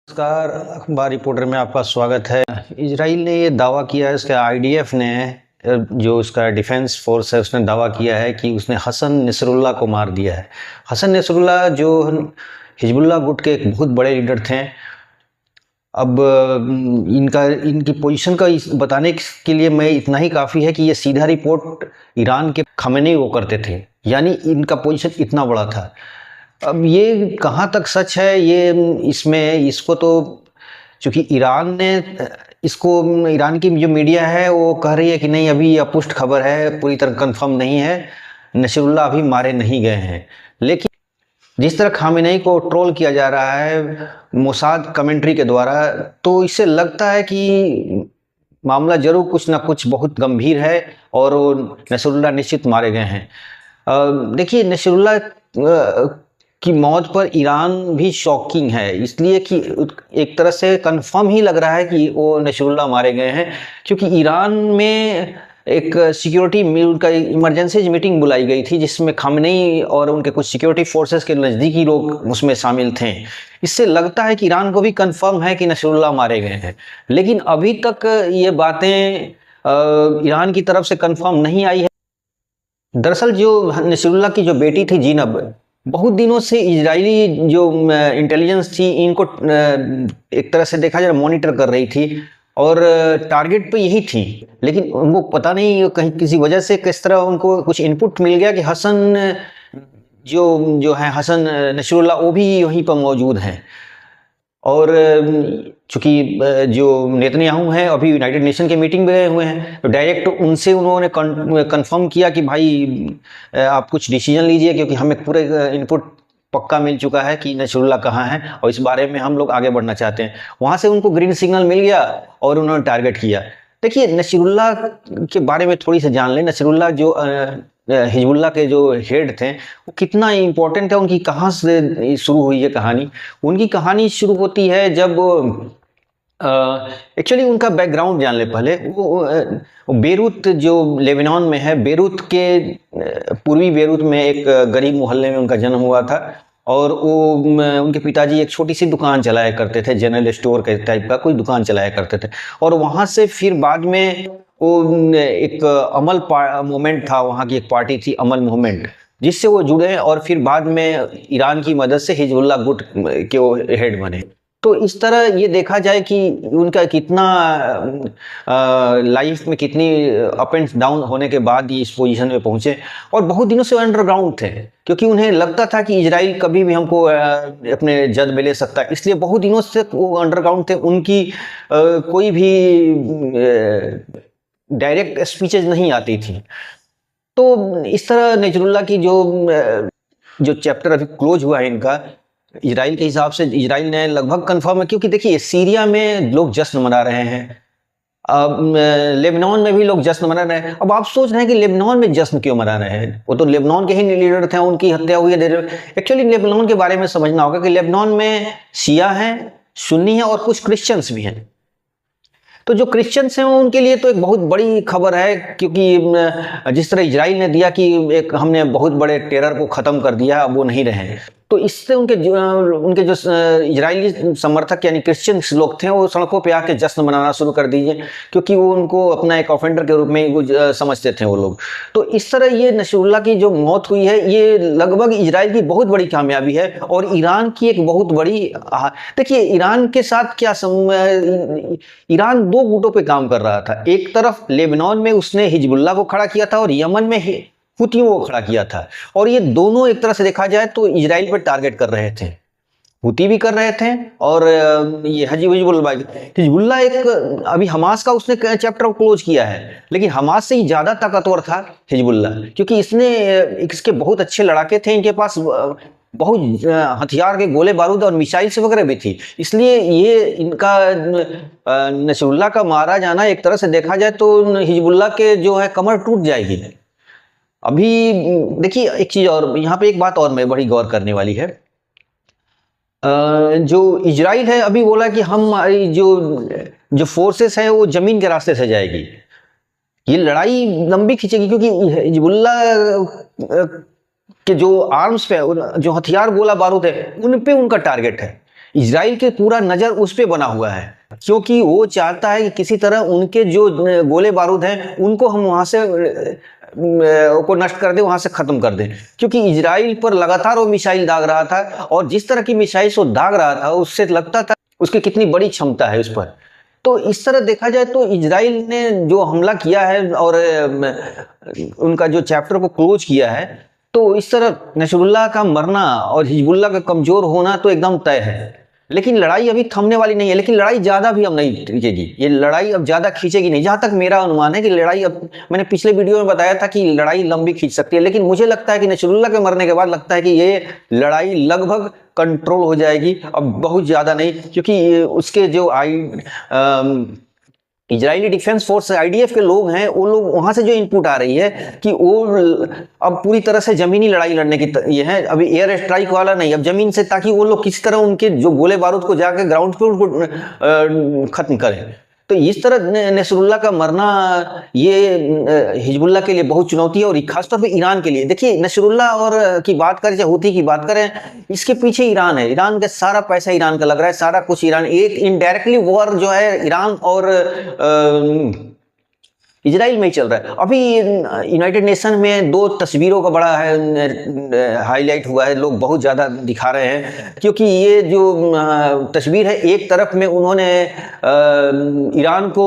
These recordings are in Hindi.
नमस्कार, अखबार रिपोर्टर में आपका स्वागत है। इजराइल ने ये दावा किया है, इसका आईडीएफ ने, जो उसका डिफेंस फोर्स है, उसने दावा किया है कि उसने हसन नसरुल्लाह को मार दिया है। हसन नसरुल्लाह जो हिजबुल्लाह गुट के एक बहुत बड़े लीडर थे। अब इनकी पोजीशन का बताने के लिए मैं इतना ही काफ़ी है कि ये सीधा रिपोर्ट ईरान के खमेनी वो करते थे, यानी इनका पोजीशन इतना बड़ा था। अब ये कहाँ तक सच है, इसको तो चूंकि ईरान ने इसको, ईरान की जो मीडिया है वो कह रही है कि नहीं, अभी ये अपुष्ट खबर है, पूरी तरह कंफर्म नहीं है, नसरुल्लाह अभी मारे नहीं गए हैं। लेकिन जिस तरह खामेनेई को ट्रोल किया जा रहा है मोसाद कमेंट्री के द्वारा, तो इससे लगता है कि मामला जरूर कुछ ना कुछ बहुत गंभीर है और नसरुल्लाह निश्चित मारे गए हैं। देखिए, नसरुल्लाह की मौत पर ईरान भी शॉकिंग है, इसलिए कि एक तरह से कंफर्म ही लग रहा है कि वो नसरुल्लाह मारे गए हैं, क्योंकि ईरान में एक सिक्योरिटी, उनका इमरजेंसी मीटिंग बुलाई गई थी जिसमें खामेनेई और उनके कुछ सिक्योरिटी फोर्सेस के नज़दीकी लोग उसमें शामिल थे। इससे लगता है कि ईरान को भी कंफर्म है कि नसरुल्लाह मारे गए हैं, लेकिन अभी तक ये बातें ईरान की तरफ से कंफर्म नहीं आई है। दरअसल जो नसरुल्लाह की जो बेटी थी जीनब, बहुत दिनों से इजरायली जो इंटेलिजेंस थी इनको एक तरह से देखा जाए मॉनिटर कर रही थी और टारगेट पे यही थी, लेकिन उनको पता नहीं कहीं किसी वजह से किस तरह उनको कुछ इनपुट मिल गया कि हसन जो है हसन नसरुल्लाह वो भी यहीं पर मौजूद हैं। और चूंकि जो नेतन्याहू हैं अभी यूनाइटेड नेशन के मीटिंग में गए हुए हैं, तो डायरेक्ट उनसे उन्होंने कंफर्म किया कि भाई आप कुछ डिसीजन लीजिए, क्योंकि हमें पूरे इनपुट पक्का मिल चुका है कि नसरुल्लाह कहाँ है और इस बारे में हम लोग आगे बढ़ना चाहते हैं। वहाँ से उनको ग्रीन सिग्नल मिल गया और उन्होंने टारगेट किया। देखिए, नसरुल्लाह के बारे में थोड़ी सी जान लें। नसरुल्लाह जो हिजबुल्लाह के जो हेड थे वो कितना इम्पोर्टेंट है, उनकी कहाँ से शुरू हुई है कहानी। उनकी कहानी शुरू होती है जब एक्चुअली उनका बैकग्राउंड जान ले पहले। वो बेरूत जो लेबनान में है, बेरूत के पूर्वी बेरूत में एक गरीब मोहल्ले में उनका जन्म हुआ था और वो उनके पिताजी एक छोटी सी दुकान चलाया करते थे, जनरल स्टोर के टाइप का कोई दुकान चलाया करते थे। और वहाँ से फिर बाद में वो एक अमल मूवमेंट था, वहाँ की एक पार्टी थी अमल मूवमेंट, जिससे वो जुड़े और फिर बाद में ईरान की मदद से हिजबुल्लाह गुट के वो हेड बने। तो इस तरह ये देखा जाए कि उनका कितना लाइफ में कितनी अप एंड डाउन होने के बाद ये इस पोजीशन में पहुंचे। और बहुत दिनों से अंडरग्राउंड थे, क्योंकि उन्हें लगता था कि इजराइल कभी भी हमको अपने जद में ले सकता है, इसलिए बहुत दिनों से वो अंडरग्राउंड थे। उनकी कोई भी डायरेक्ट स्पीचेज नहीं आती थी। तो इस तरह नसरुल्लाह की जो चैप्टर अभी क्लोज हुआ है इनका, इजराइल के हिसाब से इजराइल ने लगभग कंफर्म है, क्योंकि देखिए सीरिया में लोग जश्न मना रहे हैं, अब लेबनान में भी लोग जश्न मना रहे हैं। अब आप सोच रहे हैं कि लेबनान में जश्न क्यों मना रहे हैं, वो तो लेबनान के ही लीडर थे, उनकी हत्या हुई है। एक्चुअली लेबनान के बारे में समझना होगा कि लेबनान में शिया हैं, सुन्नी हैं और कुछ क्रिश्चियंस भी हैं। तो जो क्रिश्चियंस हैं उनके लिए तो एक बहुत बड़ी खबर है, क्योंकि जिस तरह इजराइल ने दिया कि एक हमने बहुत बड़े टेरर को ख़त्म कर दिया, अब वो नहीं रहे, तो इससे उनके जो इजरायली समर्थक यानी क्रिश्चियंस लोग थे वो सड़कों पे आके जश्न मनाना शुरू कर दीजिए, क्योंकि वो उनको अपना एक ऑफेंडर के रूप में वो समझते थे वो लोग। तो इस तरह ये नसरुल्लाह की जो मौत हुई है ये लगभग इजराइल की बहुत बड़ी कामयाबी है और ईरान की एक बहुत बड़ी। देखिए, ईरान के साथ क्या ईरान दो गुटों पे काम कर रहा था। एक तरफ लेबनान में उसने हिजबुल्लाह को खड़ा किया था और यमन में हुतियों को खड़ा किया था, और ये दोनों एक तरह से देखा जाए तो इजराइल पर टारगेट कर रहे थे। हुती भी कर रहे थे और ये हिजबुल्लाह एक अभी हमास का उसने चैप्टर क्लोज किया है, लेकिन हमास से ही ज्यादा ताकतवर था हिजबुल्लाह, क्योंकि इसके बहुत अच्छे लड़ाके थे, इनके पास बहुत हथियार के गोले बारूद और मिसाइल्स वगैरह भी थी। इसलिए ये इनका नसरुल्लाह का मारा जाना एक तरह से देखा जाए तो हिजबुल्लाह के जो है कमर टूट जाएगी। अभी देखिए, एक चीज और यहाँ पे एक बात और मैं बड़ी गौर करने वाली है। जो इजराइल है अभी बोला कि हमारी जो फोर्सेस है वो जमीन के रास्ते से जाएगी। ये लड़ाई लंबी खींचेगी, क्योंकि हिजबुल्लाह के जो आर्म्स पे, जो हथियार गोला बारूद है, उन पे उनका टारगेट है। इजराइल के पूरा नज़र उस पे बना हुआ है, क्योंकि वो चाहता है कि किसी तरह उनके जो गोले बारूद हैं उनको हम वहाँ से को नष्ट कर दें, वहाँ से ख़त्म कर दें। क्योंकि इजराइल पर लगातार वो मिसाइल दाग रहा था, और जिस तरह की मिसाइल वो दाग रहा था उससे लगता था उसकी कितनी बड़ी क्षमता है उस पर। तो इस तरह देखा जाए तो इजराइल ने जो हमला किया है और उनका जो चैप्टर को क्लोज किया है, तो इस तरह नसरुल्लाह का मरना और हिजबुल्लाह का कमज़ोर होना तो एकदम तय है। लेकिन लड़ाई अभी थमने वाली नहीं है, लेकिन लड़ाई ज़्यादा भी अब नहीं टिकेगी, ये लड़ाई अब ज़्यादा खींचेगी नहीं। जहाँ तक मेरा अनुमान है कि लड़ाई अब, मैंने पिछले वीडियो में बताया था कि लड़ाई लंबी खींच सकती है, लेकिन मुझे लगता है कि नसरुल्लाह के मरने के बाद लगता है कि ये लड़ाई लगभग कंट्रोल हो जाएगी, अब बहुत ज़्यादा नहीं। क्योंकि उसके जो इजरायली डिफेंस फोर्स आईडीएफ के लोग हैं, वो लोग वहां से जो इनपुट आ रही है कि वो अब पूरी तरह से जमीनी लड़ाई लड़ने की ये है, अभी एयर स्ट्राइक वाला नहीं, अब जमीन से, ताकि वो लोग किसी तरह उनके जो गोले बारूद को जाकर ग्राउंड पे उनको खत्म करें। तो इस तरह नसरुल्लाह का मरना ये हिजबुल्लाह के लिए बहुत चुनौती है, और खासतौर पे ईरान के लिए। देखिए, नसरुल्लाह और की बात करें, चाहे हूथी की बात करें, इसके पीछे ईरान है। ईरान का सारा पैसा ईरान का लग रहा है, सारा कुछ ईरान, एक इनडायरेक्टली वॉर जो है ईरान और इजराइल में ही चल रहा है। अभी यूनाइटेड नेशन में 2 तस्वीरों का बड़ा है हाईलाइट हुआ है, लोग बहुत ज़्यादा दिखा रहे हैं, क्योंकि ये जो तस्वीर है, एक तरफ में उन्होंने ईरान को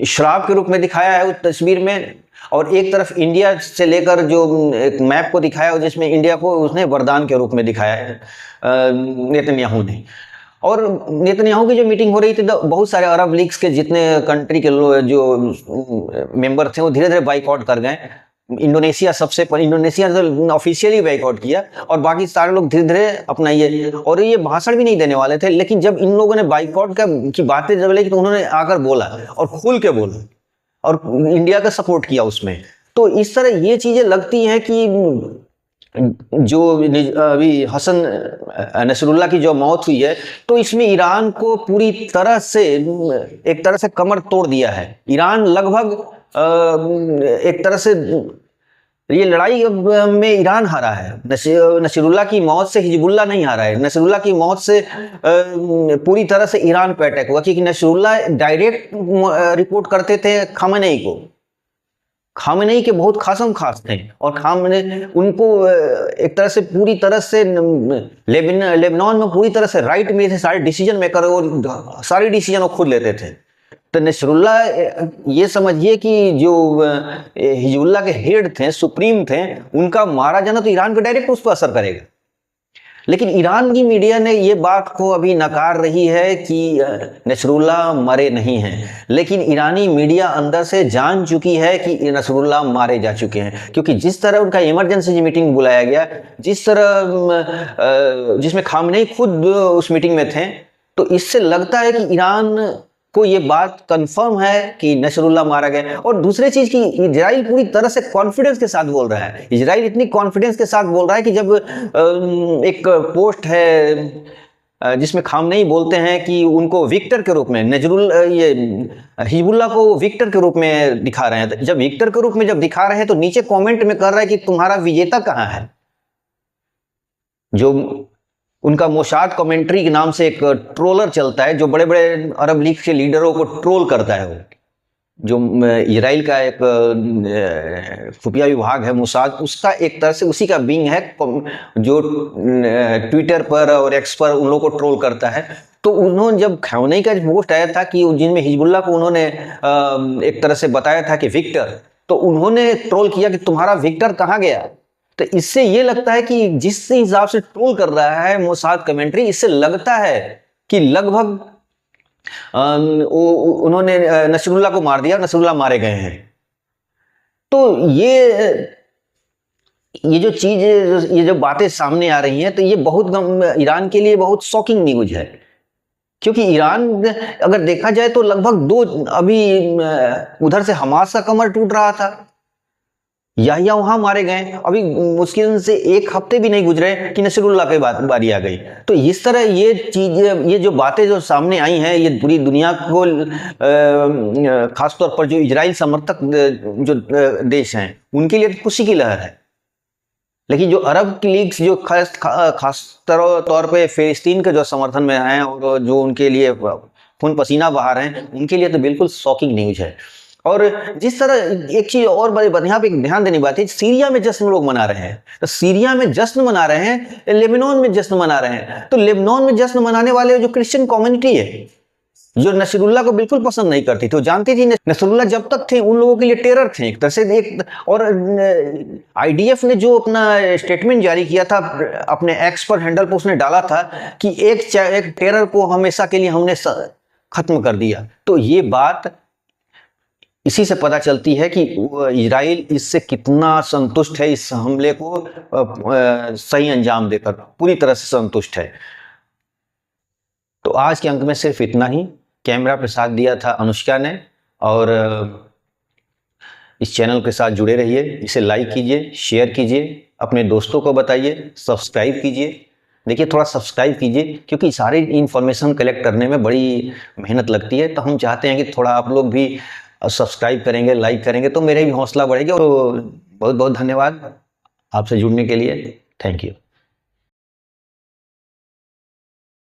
शराब के रूप में दिखाया है उस तस्वीर में, और एक तरफ इंडिया से लेकर जो एक मैप को दिखाया, जिसमें इंडिया को उसने वरदान के रूप में दिखाया है नेतन्याहू ने। और नेतन्याहू की जो मीटिंग हो रही थी, तो बहुत सारे अरब लीग्स के जितने कंट्री के जो मेंबर थे वो धीरे धीरे बाइकआउट कर गए। इंडोनेशिया सबसे पर, इंडोनेशिया ने ऑफिशियली बाइकआउट किया, और बाकी सारे लोग धीरे धीरे अपना ये भाषण भी नहीं देने वाले थे, लेकिन जब इन लोगों ने बाइकआउट की बातें जब लगी तो उन्होंने आकर बोला, और खुल के बोला, और इंडिया का सपोर्ट किया उसमें। तो इस तरह ये चीजें लगती हैं कि जो अभी हसन नसरुल्लाह की जो मौत हुई है, तो इसमें ईरान को पूरी तरह से, एक तरह से कमर तोड़ दिया है। ईरान लगभग एक तरह से ये लड़ाई में ईरान हारा है। नसरुल्लाह की मौत से हिजबुल्लाह नहीं हारा है, नसरुल्लाह की मौत से पूरी तरह से ईरान पे अटैक हुआ, क्योंकि नसरुल्लाह डायरेक्ट रिपोर्ट करते थे खामेनेई को। खामेनेई के बहुत खासम खास थे, और खामेनेई उनको एक तरह से पूरी तरह से लेबनान में पूरी तरह से राइट में थे, सारे डिसीजन मेकर, और सारी डिसीजन वो खुद लेते थे। तो नसरुल्लाह, ये समझिए कि जो हिजबुल्लाह के हेड थे, सुप्रीम थे, उनका मारा जाना तो ईरान को डायरेक्ट उस पर असर करेगा। लेकिन ईरान की मीडिया ने ये बात को अभी नकार रही है कि नसरुल्लाह मरे नहीं हैं, लेकिन ईरानी मीडिया अंदर से जान चुकी है कि नसरुल्लाह मारे जा चुके हैं। क्योंकि जिस तरह उनका इमरजेंसी मीटिंग बुलाया गया, जिस तरह जिसमें खामेनेई खुद उस मीटिंग में थे, तो इससे लगता है कि ईरान को ये बात कंफर्म है कि नसरुल्लाह मारा गया। और दूसरी चीज कि इजराइल पूरी तरह से कॉन्फिडेंस के साथ बोल रहा है, इजराइल इतनी कॉन्फिडेंस के साथ बोल रहा है कि जब एक पोस्ट है जिसमें खामेनेई बोलते हैं कि उनको विक्टर के रूप में, ये हिजबुल्लाह को विक्टर के रूप में दिखा रहे हैं। जब विक्टर के रूप में जब दिखा रहे हैं, तो नीचे कमेंट में कर रहा है कि तुम्हारा विजेता कहाँ है। जो उनका मोसाद कमेंट्री के नाम से एक ट्रोलर चलता है, जो बड़े बड़े अरब लीग के लीडरों को ट्रोल करता है, वो जो इजराइल का एक खुफिया विभाग है मोसाद, उसका एक तरह से उसी का विंग है जो ट्विटर पर और एक्स पर उन लोगों को ट्रोल करता है। तो उन्होंने, जब खामेनेई का पोस्ट आया था कि जिनमें हिजबुल्लाह को उन्होंने एक तरह से बताया था कि विक्टर, तो उन्होंने ट्रोल किया कि तुम्हारा विक्टर कहाँ गया। तो इससे ये लगता है कि जिस हिसाब से ट्रोल कर रहा है मोसाद कमेंट्री, इससे लगता है कि लगभग उन्होंने नसरुल्लाह को मार दिया, नसरुल्लाह मारे गए हैं। तो ये जो चीज, ये जो बातें सामने आ रही हैं, तो ये बहुत ईरान के लिए बहुत शॉकिंग न्यूज है। क्योंकि ईरान, अगर देखा जाए तो लगभग 2, अभी उधर से हमास का कमर टूट रहा था, या वहां मारे गए, अभी मुश्किल से 1 हफ्ते भी नहीं गुजरे कि नसरुल्लाह की बारी आ गई। तो इस तरह ये चीज, ये जो बातें जो सामने आई हैं, ये पूरी दुनिया को, खासतौर पर जो इजराइल समर्थक जो देश हैं, उनके लिए खुशी की लहर है। लेकिन जो अरब लीग्स जो खास तौर पे फिलिस्तीन के जो समर्थन में हैं और जो उनके लिए खून पसीना बहा रहे हैं, उनके लिए तो बिल्कुल शॉकिंग न्यूज है। और जिस तरह एक चीज और बड़ी यहाँ पे ध्यान देने बात है, सीरिया में जश्न लोग मना रहे हैं, तो सीरिया में जश्न मना रहे हैं, लेबनान में जश्न मना रहे हैं। तो लेबनान में जश्न मनाने वाले जो क्रिश्चियन कम्युनिटी है, जो नसरुल्लाह को बिल्कुल पसंद नहीं करती थी, वो जानती थी नसरुल्लाह जब तक थे उन लोगों के लिए टेरर थे एक तरह से। एक और आईडीएफ ने जो अपना स्टेटमेंट जारी किया था अपने एक्स पर हैंडल पर, उसने डाला था कि एक टेरर को हमेशा के लिए हमने खत्म कर दिया। तो ये बात इसी से पता चलती है कि इजराइल इससे कितना संतुष्ट है, इस हमले को सही अंजाम देकर पूरी तरह से संतुष्ट है। तो आज के अंक में सिर्फ इतना ही। कैमरा पे साथ दिया था अनुष्का ने, और इस चैनल के साथ जुड़े रहिए, इसे लाइक कीजिए, शेयर कीजिए, अपने दोस्तों को बताइए, सब्सक्राइब कीजिए। देखिए थोड़ा सब्सक्राइब कीजिए, क्योंकि सारी इन्फॉर्मेशन कलेक्ट करने में बड़ी मेहनत लगती है, तो हम चाहते हैं कि थोड़ा आप लोग भी सब्सक्राइब करेंगे, लाइक करेंगे, तो मेरे भी हौसला बढ़ेगा। और बहुत बहुत धन्यवाद आपसे जुड़ने के लिए। Thank you.